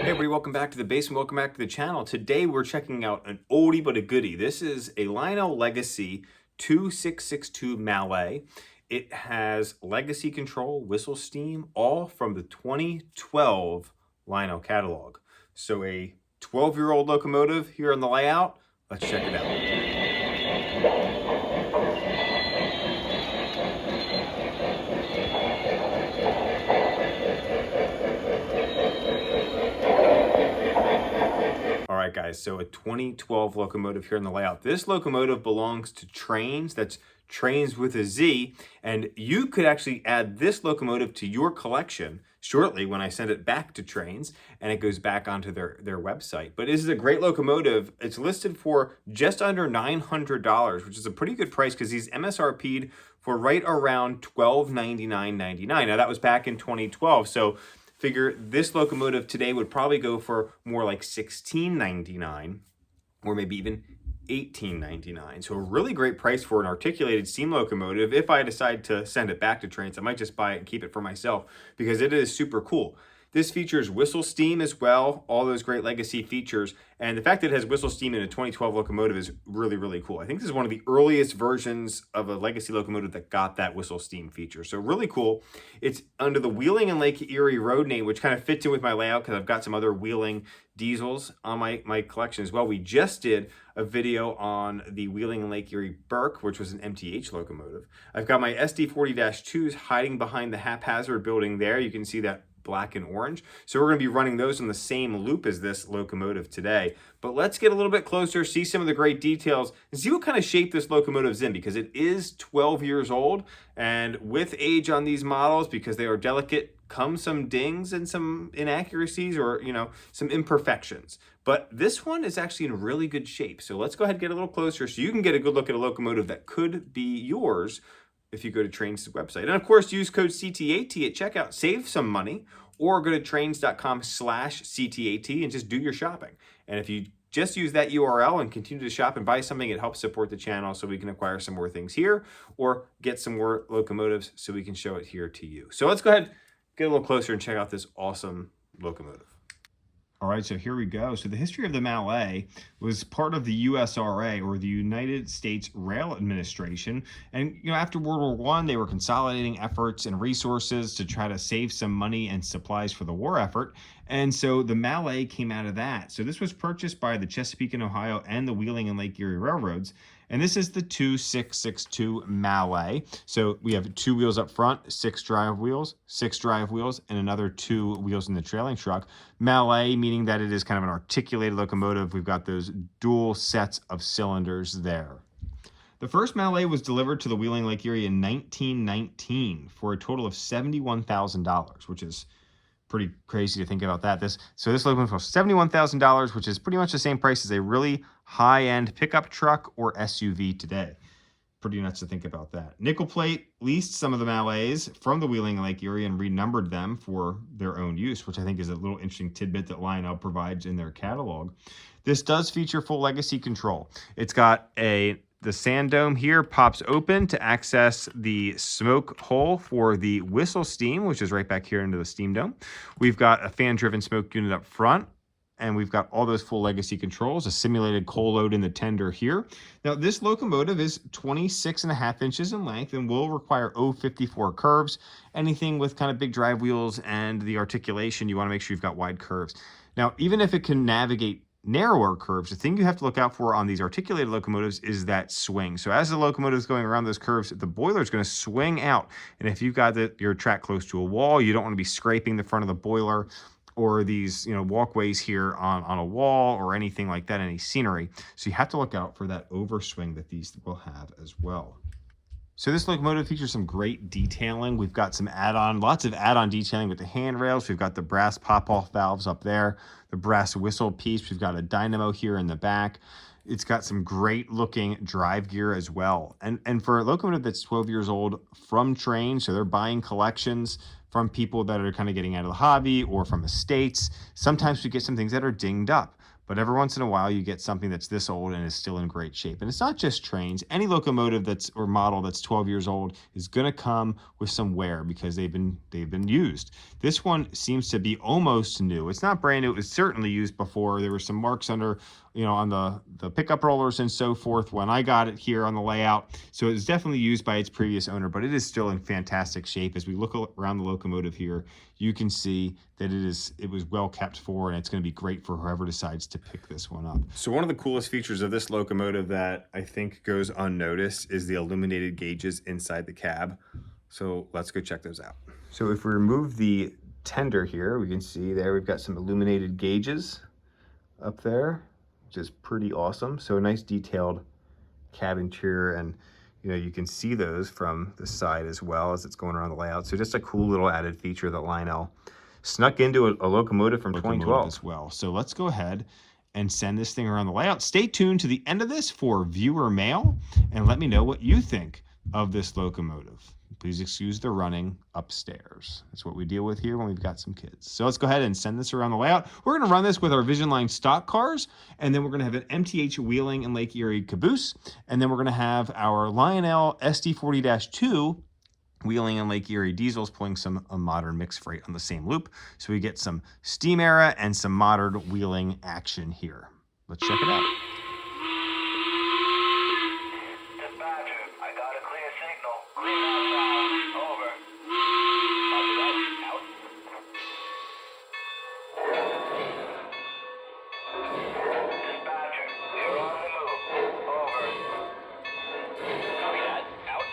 Hey everybody, welcome back to the base and welcome back to the channel. Today we're checking out an oldie but a goodie. This is a Lionel Legacy 2662 Mallet. It has legacy control, whistle steam, all from the 2012 Lionel catalog. So a 12-year-old locomotive here on the layout. Let's check it out. All right, guys, so a 2012 locomotive here in the layout. This locomotive belongs to TrainZ, that's TrainZ with a Z, and you could actually add this locomotive to your collection shortly when I send it back to TrainZ, and it goes back onto their website. But this is a great locomotive. It's listed for just under $900, which is a pretty good price because he's MSRP'd for right around $1299.99. Now, that was back in 2012, so figure this locomotive today would probably go for more like $16.99 or maybe even $18.99. So a really great price for an articulated steam locomotive. If I decide to send it back to TrainZ, I might just buy it and keep it for myself because it is super cool. This features whistle steam as well, all those great legacy features. And the fact that it has whistle steam in a 2012 locomotive is really, really cool. I think this is one of the earliest versions of a legacy locomotive that got that whistle steam feature. So really cool. It's under the Wheeling and Lake Erie road name, which kind of fits in with my layout because I've got some other Wheeling diesels on my collection as well. We just did a video on the Wheeling and Lake Erie Burke, which was an MTH locomotive. I've got my SD40-2s hiding behind the haphazard building there. You can see that black and orange. So we're going to be running those on the same loop as this locomotive today. But let's get a little bit closer, see some of the great details, and see what kind of shape this locomotive's in, because it is 12 years old. And with age on these models, because they are delicate, come some dings and some inaccuracies or, some imperfections. But this one is actually in really good shape. So let's go ahead and get a little closer so you can get a good look at a locomotive that could be yours if you go to TrainZ's website. And of course, use code CTAT at checkout, save some money, or go to trainz.com/CTAT and just do your shopping. And if you just use that URL and continue to shop and buy something, it helps support the channel so we can acquire some more things here or get some more locomotives so we can show it here to you. So let's go ahead, get a little closer and check out this awesome locomotive. All right, so here we go. So the history of the Mallet was part of the USRA, or the United States Rail Administration. And, after World War I, they were consolidating efforts and resources to try to save some money and supplies for the war effort. And so the Mallet came out of that. So this was purchased by the Chesapeake and Ohio and the Wheeling and Lake Erie Railroads. And this is the 2662 Mallet. So we have 2 wheels up front, 6 drive wheels, and another 2 wheels in the trailing truck. Mallet, meaning that it is kind of an articulated locomotive. We've got those dual sets of cylinders there. The first Mallet was delivered to the Wheeling Lake Erie in 1919 for a total of $71,000, which is pretty crazy to think about that. This locomotive costs $71,000, which is pretty much the same price as a really high-end pickup truck or SUV today. Pretty nuts to think about that. Nickel Plate leased some of the Mallets from the Wheeling and Lake Erie and renumbered them for their own use, which I think is a little interesting tidbit that Lionel provides in their catalog. This does feature full legacy control. It's got the sand dome here pops open to access the smoke hole for the whistle steam, which is right back here into the steam dome. We've got a fan-driven smoke unit up front, and we've got all those full legacy controls, a simulated coal load in the tender here. Now, this locomotive is 26.5 inches in length and will require 054 curves. Anything with kind of big drive wheels and the articulation, you want to make sure you've got wide curves. Now, even if it can navigate narrower curves, the thing you have to look out for on these articulated locomotives is that swing. So as the locomotive is going around those curves, the boiler is going to swing out. And if you've got your track close to a wall, you don't want to be scraping the front of the boiler or these walkways here on a wall or anything like that, any scenery. So you have to look out for that overswing that these will have as well. So this locomotive features some great detailing. We've got some lots of add-on detailing with the handrails. We've got the brass pop-off valves up there, the brass whistle piece. We've got a dynamo here in the back. It's got some great looking drive gear as well. And for a locomotive that's 12 years old from TrainZ, so they're buying collections from people that are kind of getting out of the hobby or from estates. Sometimes we get some things that are dinged up. But every once in a while, you get something that's this old and is still in great shape. And it's not just trains. Any locomotive or model that's 12 years old is going to come with some wear because they've been used. This one seems to be almost new. It's not brand new. It was certainly used before. There were some marks under, on the pickup rollers and so forth when I got it here on the layout. So it was definitely used by its previous owner, but it is still in fantastic shape. As we look around the locomotive here, you can see that it was well kept for, and it's going to be great for whoever decides to pick this one up. So one of the coolest features of this locomotive that I think goes unnoticed is the illuminated gauges inside the cab. So let's go check those out. So if we remove the tender here, we can see there we've got some illuminated gauges up there, which is pretty awesome. So a nice detailed cab interior, and you can see those from the side as well as it's going around the layout. So just a cool little added feature that Lionel snuck into a locomotive from 2012 as well. So let's go ahead and send this thing around the layout. Stay tuned to the end of this for viewer mail and let me know what you think of this locomotive. Please excuse the running upstairs. That's what we deal with here when we've got some kids. So let's go ahead and send this around the layout. We're going to run this with our Vision Line stock cars, and then we're going to have an MTH Wheeling and Lake Erie caboose, and then we're going to have our Lionel SD40-2 Wheeling and Lake Erie diesels pulling some modern mixed freight on the same loop. So we get some steam era and some modern wheeling action here. Let's check it out. Dispatcher, I got a clear signal. Clear outbound. Over. Copy that. Out. Dispatcher, you're on the move. Over. Copy that. Out.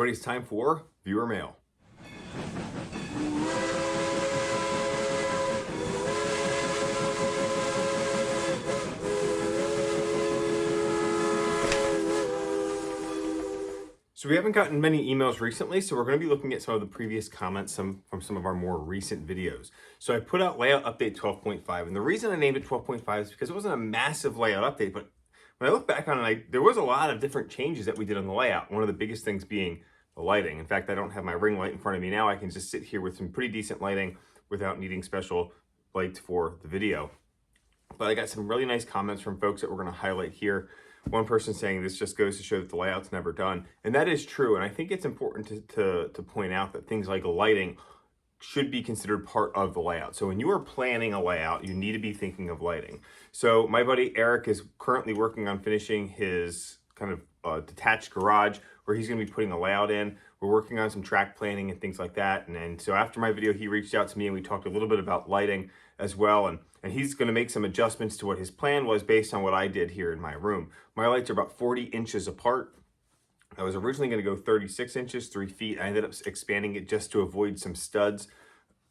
everybody, it's time for viewer mail. So we haven't gotten many emails recently, so we're going to be looking at some of the previous comments from some of our more recent videos. So I put out layout update 12.5, and the reason I named it 12.5 is because it wasn't a massive layout update, but when I look back on it, there was a lot of different changes that we did on the layout. One of the biggest things being the lighting. In fact, I don't have my ring light in front of me now. I can just sit here with some pretty decent lighting without needing special lights for the video. But I got some really nice comments from folks that we're going to highlight here. One person saying this just goes to show that the layout's never done. And that is true. And I think it's important to point out that things like lighting should be considered part of the layout. So when you are planning a layout, you need to be thinking of lighting. So my buddy Eric is currently working on finishing his kind of detached garage where he's going to be putting a layout in. We're working on some track planning and things like that. And so after my video, he reached out to me and we talked a little bit about lighting as well. And he's going to make some adjustments to what his plan was based on what I did here in my room. My lights are about 40 inches apart. I was originally going to go 36 inches, 3 feet. I ended up expanding it just to avoid some studs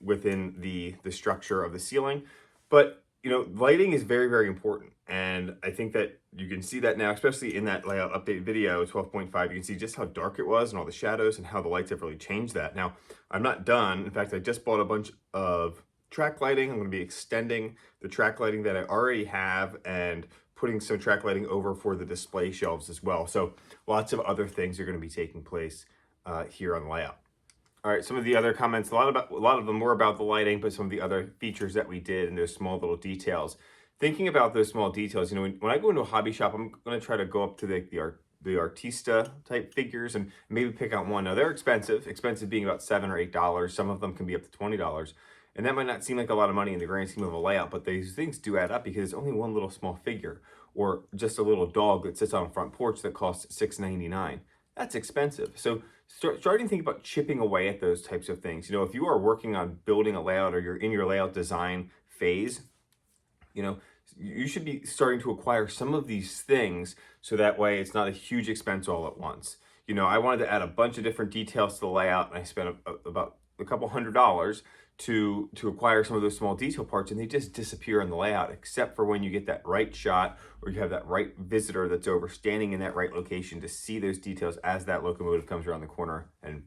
within the structure of the ceiling. But, you know, lighting is very, very important. And I think that you can see that now, especially in that layout update video, 12.5, you can see just how dark it was and all the shadows and how the lights have really changed that. Now, I'm not done. In fact, I just bought a bunch of track lighting. I'm going to be extending the track lighting that I already have and putting some track lighting over for the display shelves as well. So lots of other things are going to be taking place here on the layout. All right, some of the other comments, a lot of them were about the lighting, but some of the other features that we did and those small little details. Thinking about those small details, you know, when I go into a hobby shop, I'm going to try to go up to the Artista type figures and maybe pick out one. Now they're expensive being about $7 or $8. Some of them can be up to $20. And that might not seem like a lot of money in the grand scheme of a layout, but these things do add up because it's only one little small figure or just a little dog that sits on a front porch that costs $6.99. That's expensive. So starting to think about chipping away at those types of things. You know, if you are working on building a layout or you're in your layout design phase, you know, you should be starting to acquire some of these things so that way it's not a huge expense all at once. You know, I wanted to add a bunch of different details to the layout and I spent about a couple $100 to acquire some of those small detail parts, and they just disappear in the layout except for when you get that right shot or you have that right visitor that's over standing in that right location to see those details as that locomotive comes around the corner, and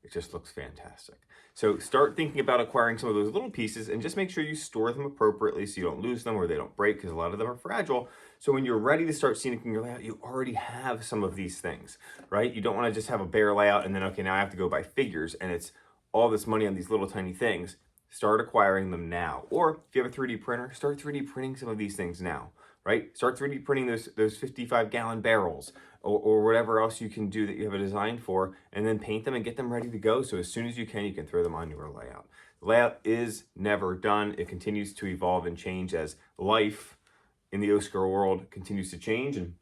it just looks fantastic. So start thinking about acquiring some of those little pieces and just make sure you store them appropriately so you don't lose them or they don't break, because a lot of them are fragile. So when you're ready to start scenic in your layout, you already have some of these things, right? You don't want to just have a bare layout and then, okay, now I have to go buy figures and it's all this money on these little tiny things. Start acquiring them now. Or if you have a 3D printer, start 3D printing some of these things now, right? Start 3D printing those 55-gallon barrels or whatever else you can do that you have a design for, and then paint them and get them ready to go. So as soon as you can throw them on your layout. The layout is never done. It continues to evolve and change as life in the Oscar world continues to change, and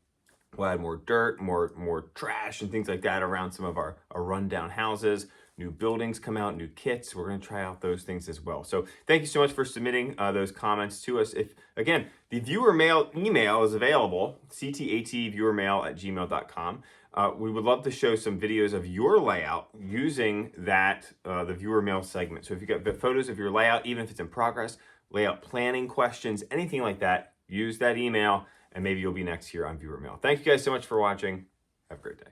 we'll add more dirt, more trash and things like that around some of our rundown houses. New buildings come out, new kits. We're going to try out those things as well. So thank you so much for submitting those comments to us. If, again, the viewer mail email is available, CTATViewerMail@gmail.com. We would love to show some videos of your layout using that, the viewer mail segment. So if you've got photos of your layout, even if it's in progress, layout planning questions, anything like that, use that email and maybe you'll be next here on viewer mail. Thank you guys so much for watching. Have a great day.